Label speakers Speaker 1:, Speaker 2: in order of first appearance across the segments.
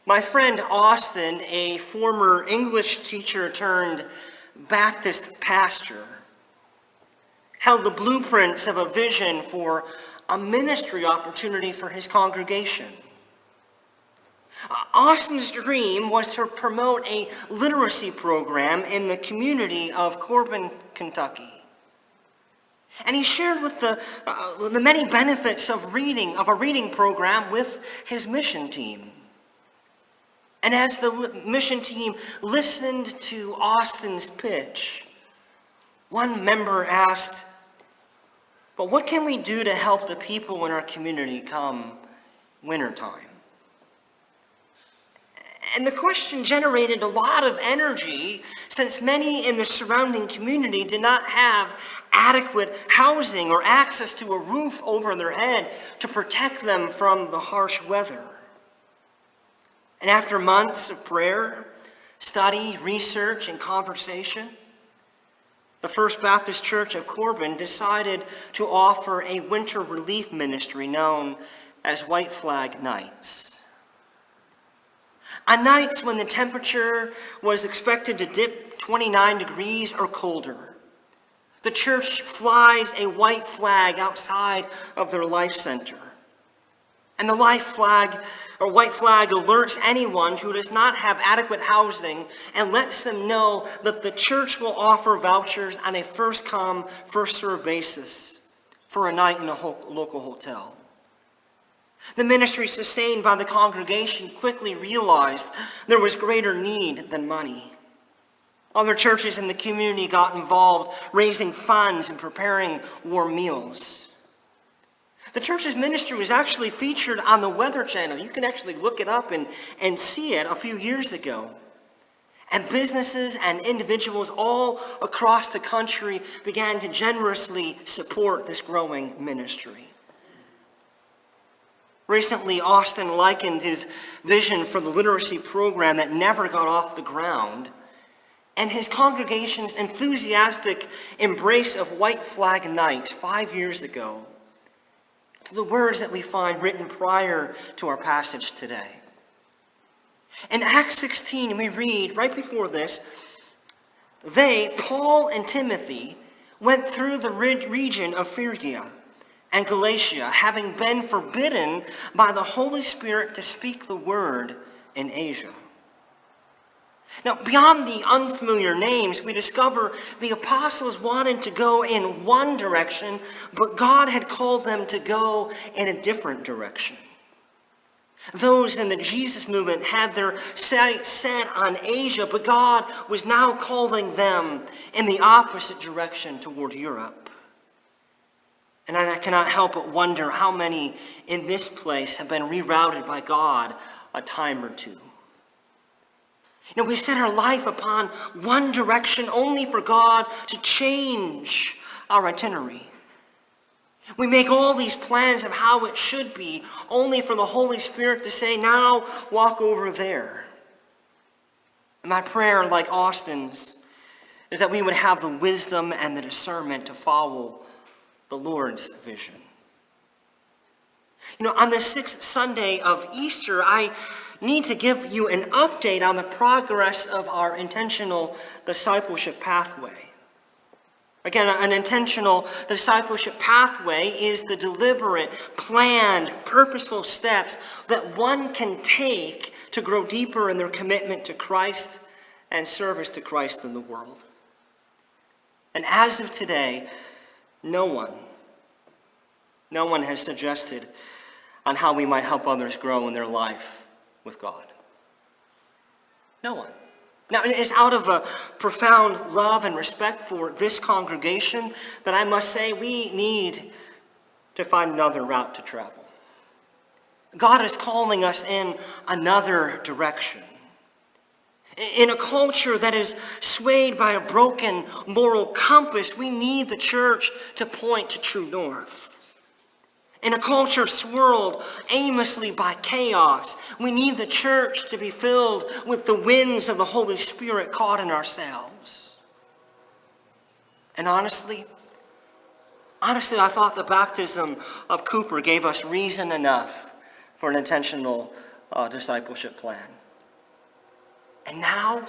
Speaker 1: My friend Austin, a former English teacher turned Baptist pastor, held the blueprints of a vision for a ministry opportunity for his congregation. Austin's dream was to promote a literacy program in the community of Corbin, Kentucky. And he shared with the many benefits of a reading program with his mission team. And as the mission team listened to Austin's pitch, one member asked, "But what can we do to help the people in our community come wintertime?" And the question generated a lot of energy, since many in the surrounding community did not have adequate housing or access to a roof over their head to protect them from the harsh weather. And after months of prayer, study, research, and conversation, the First Baptist Church of Corbin decided to offer a winter relief ministry known as White Flag Nights. On nights when the temperature was expected to dip 29 degrees or colder, the church flies a white flag outside of their life center. And the white flag alerts anyone who does not have adequate housing and lets them know that the church will offer vouchers on a first-come, first-served basis for a night in a local hotel. The ministry sustained by the congregation quickly realized there was greater need than money. Other churches in the community got involved, raising funds and preparing warm meals. The church's ministry was actually featured on the Weather Channel. You can actually look it up and see it a few years ago. And businesses and individuals all across the country began to generously support this growing ministry. Recently, Austin likened his vision for the literacy program that never got off the ground and his congregation's enthusiastic embrace of White Flag Nights 5 years ago to the words that we find written prior to our passage today. In Acts 16, we read right before this, "They, Paul and Timothy, went through the region of Phrygia and Galatia, having been forbidden by the Holy Spirit to speak the word in Asia." Now, beyond the unfamiliar names, we discover the apostles wanted to go in one direction, but God had called them to go in a different direction. Those in the Jesus movement had their sights set on Asia, but God was now calling them in the opposite direction toward Europe. And I cannot help but wonder how many in this place have been rerouted by God a time or two. You know, we set our life upon one direction only for God to change our itinerary. We make all these plans of how it should be, only for the Holy Spirit to say, "Now walk over there." And my prayer, like Austin's, is that we would have the wisdom and the discernment to follow the Lord's vision. You know, on the 6th Sunday of Easter, I need to give you an update on the progress of our intentional discipleship pathway. Again, an intentional discipleship pathway is the deliberate, planned, purposeful steps that one can take to grow deeper in their commitment to Christ and service to Christ in the world. And as of today, no one has suggested on how we might help others grow in their life with God. No one. Now, it is out of a profound love and respect for this congregation that I must say we need to find another route to travel. God is calling us in another direction. In a culture that is swayed by a broken moral compass, we need the church to point to true north. In a culture swirled aimlessly by chaos, we need the church to be filled with the winds of the Holy Spirit caught in ourselves. And honestly, I thought the baptism of Cooper gave us reason enough for an intentional discipleship plan. And now,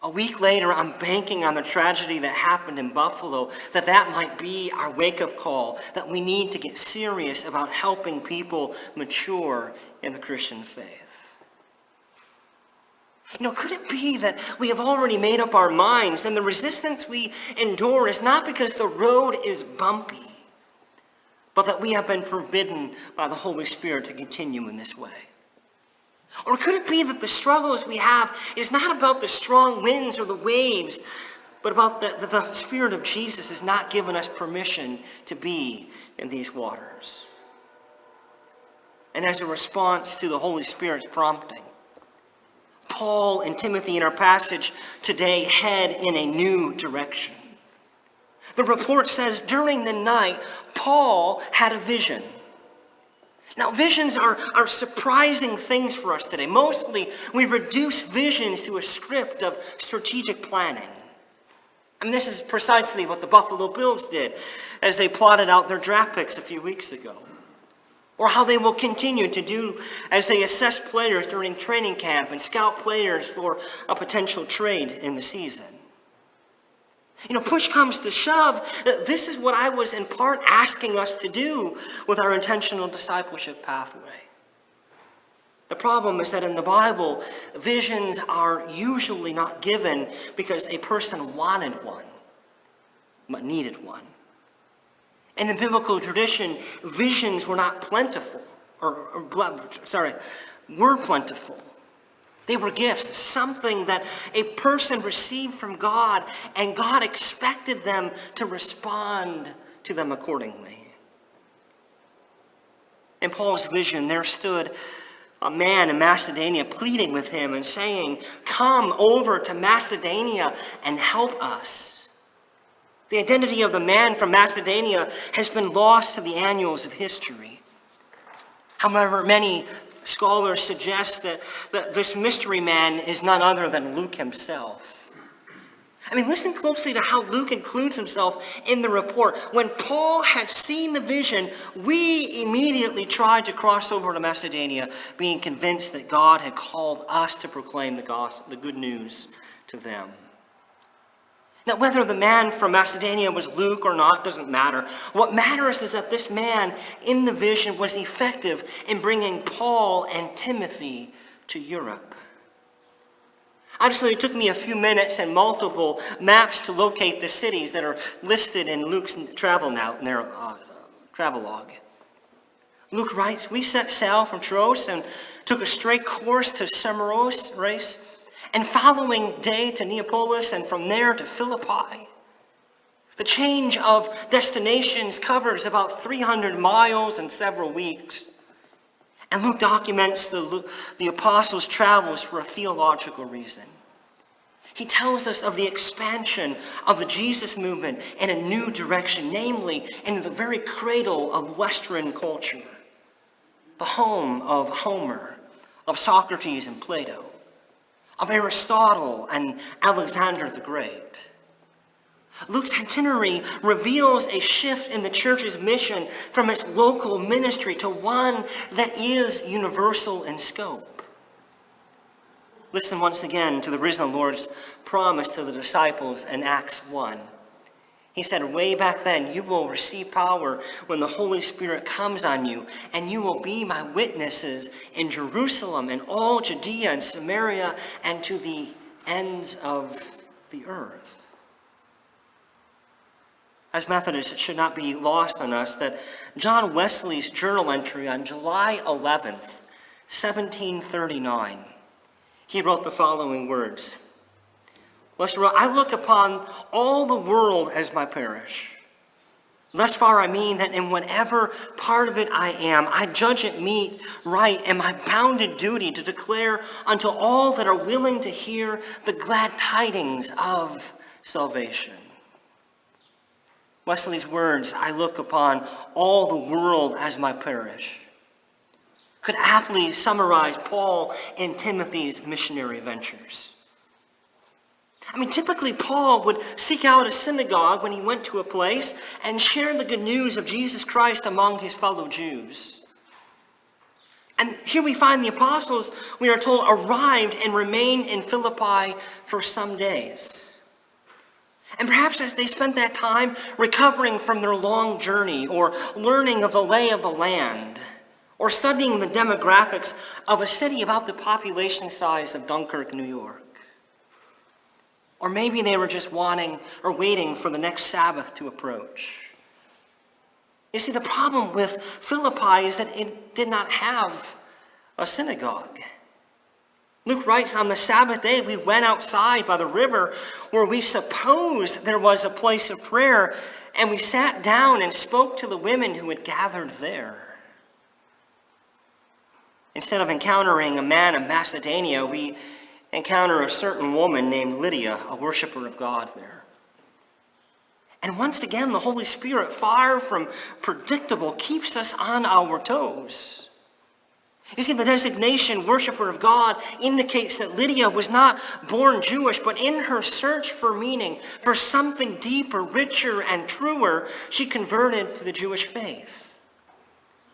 Speaker 1: a week later, I'm banking on the tragedy that happened in Buffalo, that might be our wake-up call, that we need to get serious about helping people mature in the Christian faith. Could it be that we have already made up our minds and the resistance we endure is not because the road is bumpy, but that we have been forbidden by the Holy Spirit to continue in this way? Or could it be that the struggles we have is not about the strong winds or the waves, but about the Spirit of Jesus has not given us permission to be in these waters? And as a response to the Holy Spirit's prompting, Paul and Timothy in our passage today head in a new direction. The report says during the night, Paul had a vision. Now, visions are surprising things for us today. Mostly, we reduce visions to a script of strategic planning. This is precisely what the Buffalo Bills did as they plotted out their draft picks a few weeks ago. Or how they will continue to do as they assess players during training camp and scout players for a potential trade in the season. Push comes to shove, this is what I was in part asking us to do with our intentional discipleship pathway. The problem is that in the Bible, visions are usually not given because a person wanted one, but needed one. In the biblical tradition, visions were not plentiful, were plentiful. They were gifts, something that a person received from God, and God expected them to respond to them accordingly. In Paul's vision, there stood a man in Macedonia pleading with him and saying, "Come over to Macedonia and help us." The identity of the man from Macedonia has been lost to the annals of history. However, many scholars suggest that this mystery man is none other than Luke himself. Listen closely to how Luke includes himself in the report. When Paul had seen the vision, we immediately tried to cross over to Macedonia, being convinced that God had called us to proclaim the gospel, the good news to them. Now, whether the man from Macedonia was Luke or not doesn't matter. What matters is that this man in the vision was effective in bringing Paul and Timothy to Europe. Obviously, it took me a few minutes and multiple maps to locate the cities that are listed in Luke's travelogue. Luke writes, "We set sail from Troas and took a straight course to Samothrace, and following day to Neapolis, and from there to Philippi." The change of destinations covers about 300 miles in several weeks. And Luke documents the apostles' travels for a theological reason. He tells us of the expansion of the Jesus movement in a new direction, namely into the very cradle of Western culture, the home of Homer, of Socrates and Plato, of Aristotle and Alexander the Great. Luke's itinerary reveals a shift in the church's mission from its local ministry to one that is universal in scope. Listen once again to the risen Lord's promise to the disciples in Acts 1. He said, way back then, "You will receive power when the Holy Spirit comes on you, and you will be my witnesses in Jerusalem and all Judea and Samaria and to the ends of the earth." As Methodists, it should not be lost on us that John Wesley's journal entry on July 11th, 1739, he wrote the following words: "I look upon all the world as my parish. Thus far I mean that in whatever part of it I am, I judge it meet, right, and my bounden duty to declare unto all that are willing to hear the glad tidings of salvation." Wesley's words, "I look upon all the world as my parish," could aptly summarize Paul and Timothy's missionary ventures. Typically Paul would seek out a synagogue when he went to a place and share the good news of Jesus Christ among his fellow Jews. And here we find the apostles, we are told, arrived and remained in Philippi for some days. And perhaps as they spent that time recovering from their long journey, or learning of the lay of the land, or studying the demographics of a city about the population size of Dunkirk, New York. Or maybe they were just wanting or waiting for the next Sabbath to approach. You see, the problem with Philippi is that it did not have a synagogue. Luke writes, on the Sabbath day, we went outside by the river where we supposed there was a place of prayer, and we sat down and spoke to the women who had gathered there. Instead of encountering a man of Macedonia, we encounter a certain woman named Lydia, a worshiper of God there. And once again, the Holy Spirit, far from predictable, keeps us on our toes. You see, the designation worshiper of God indicates that Lydia was not born Jewish, but in her search for meaning, for something deeper, richer, and truer, she converted to the Jewish faith.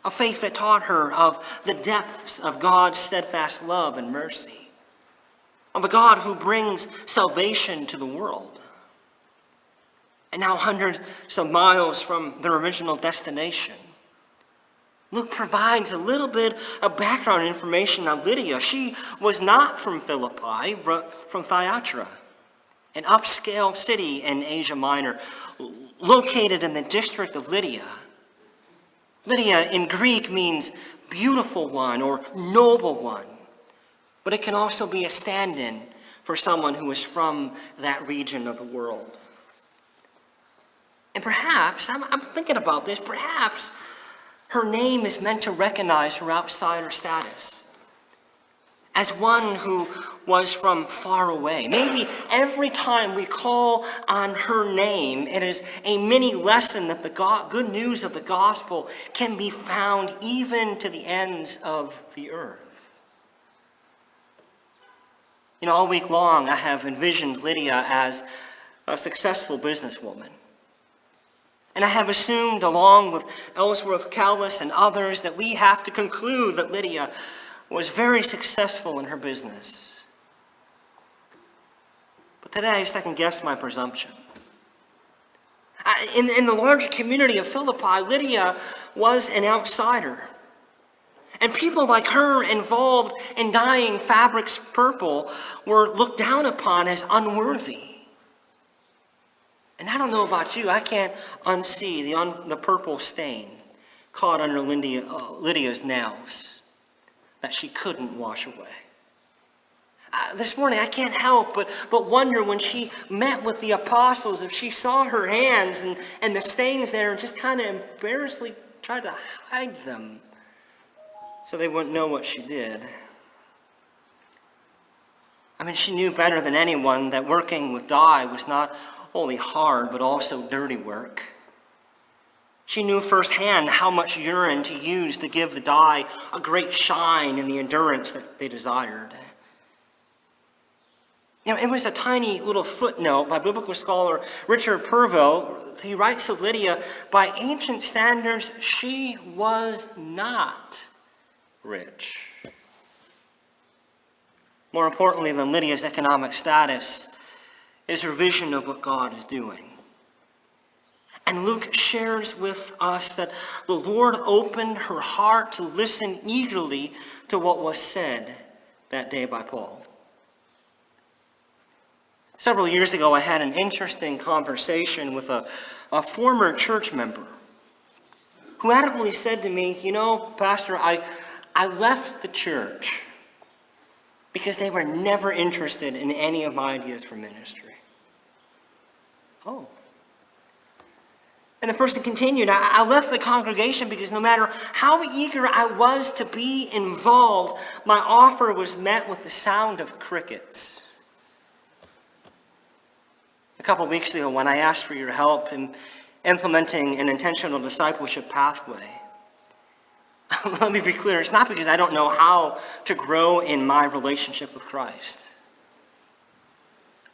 Speaker 1: A faith that taught her of the depths of God's steadfast love and mercy, of a God who brings salvation to the world. And now hundreds of miles from their original destination, Luke provides a little bit of background information on Lydia. She was not from Philippi, but from Thyatira, an upscale city in Asia Minor, located in the district of Lydia. Lydia in Greek means beautiful one or noble one, but it can also be a stand-in for someone who is from that region of the world. And perhaps, I'm thinking about this, perhaps her name is meant to recognize her outsider status as one who was from far away. Maybe every time we call on her name, it is a mini lesson that the good news of the gospel can be found even to the ends of the earth. You know, all week long I have envisioned Lydia as a successful businesswoman. And I have assumed, along with Ellsworth Callis and others, that we have to conclude that Lydia was very successful in her business. But today I second guess my presumption. In the larger community of Philippi, Lydia was an outsider. And people like her involved in dyeing fabrics purple were looked down upon as unworthy. And I don't know about you, I can't unsee the purple stain caught under Lydia's nails that she couldn't wash away. This morning, I can't help but wonder when she met with the apostles, if she saw her hands and the stains there and just kind of embarrassingly tried to hide them so they wouldn't know what she did. I mean, she knew better than anyone that working with dye was not only hard, but also dirty work. She knew firsthand how much urine to use to give the dye a great shine and the endurance that they desired. You know, it was a tiny little footnote by biblical scholar Richard Purville. He writes of Lydia, by ancient standards, she was not rich. More importantly than Lydia's economic status is her vision of what God is doing. And Luke shares with us that the Lord opened her heart to listen eagerly to what was said that day by Paul. Several years ago, I had an interesting conversation with a former church member who adamantly said to me, you know, Pastor, I left the church because they were never interested in any of my ideas for ministry. Oh. And the person continued, I left the congregation because no matter how eager I was to be involved, my offer was met with the sound of crickets. A couple weeks ago, when I asked for your help in implementing an intentional discipleship pathway, let me be clear, it's not because I don't know how to grow in my relationship with Christ.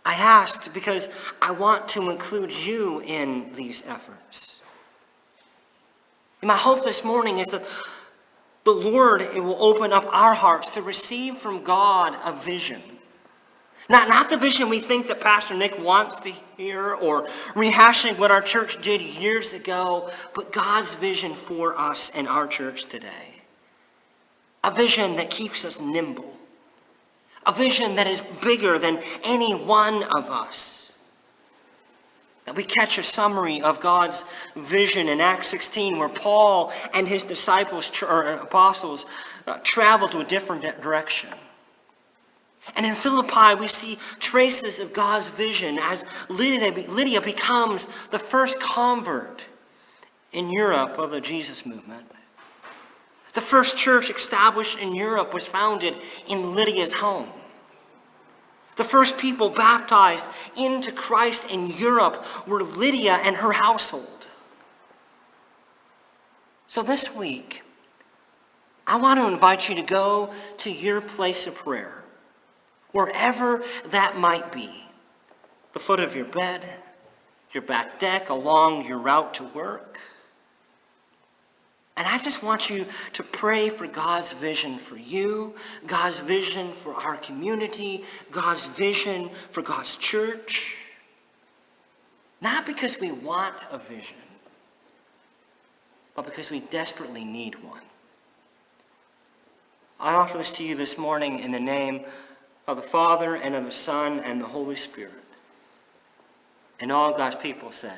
Speaker 1: I asked because I want to include you in these efforts. And my hope this morning is that the But Lord, it will open up our hearts to receive from God a vision. Not the vision we think that Pastor Nick wants to hear or rehashing what our church did years ago, but God's vision for us and our church today. A vision that keeps us nimble. A vision that is bigger than any one of us. That we catch a summary of God's vision in Acts 16 where Paul and his disciples or apostles traveled to a different direction. And in Philippi, we see traces of God's vision as Lydia becomes the first convert in Europe of the Jesus movement. The first church established in Europe was founded in Lydia's home. The first people baptized into Christ in Europe were Lydia and her household. So this week, I want to invite you to go to your place of prayer. Wherever that might be, the foot of your bed, your back deck, along your route to work. And I just want you to pray for God's vision for you, God's vision for our community, God's vision for God's church. Not because we want a vision, but because we desperately need one. I offer this to you this morning in the name of the Father, and of the Son, and the Holy Spirit. And all God's people said,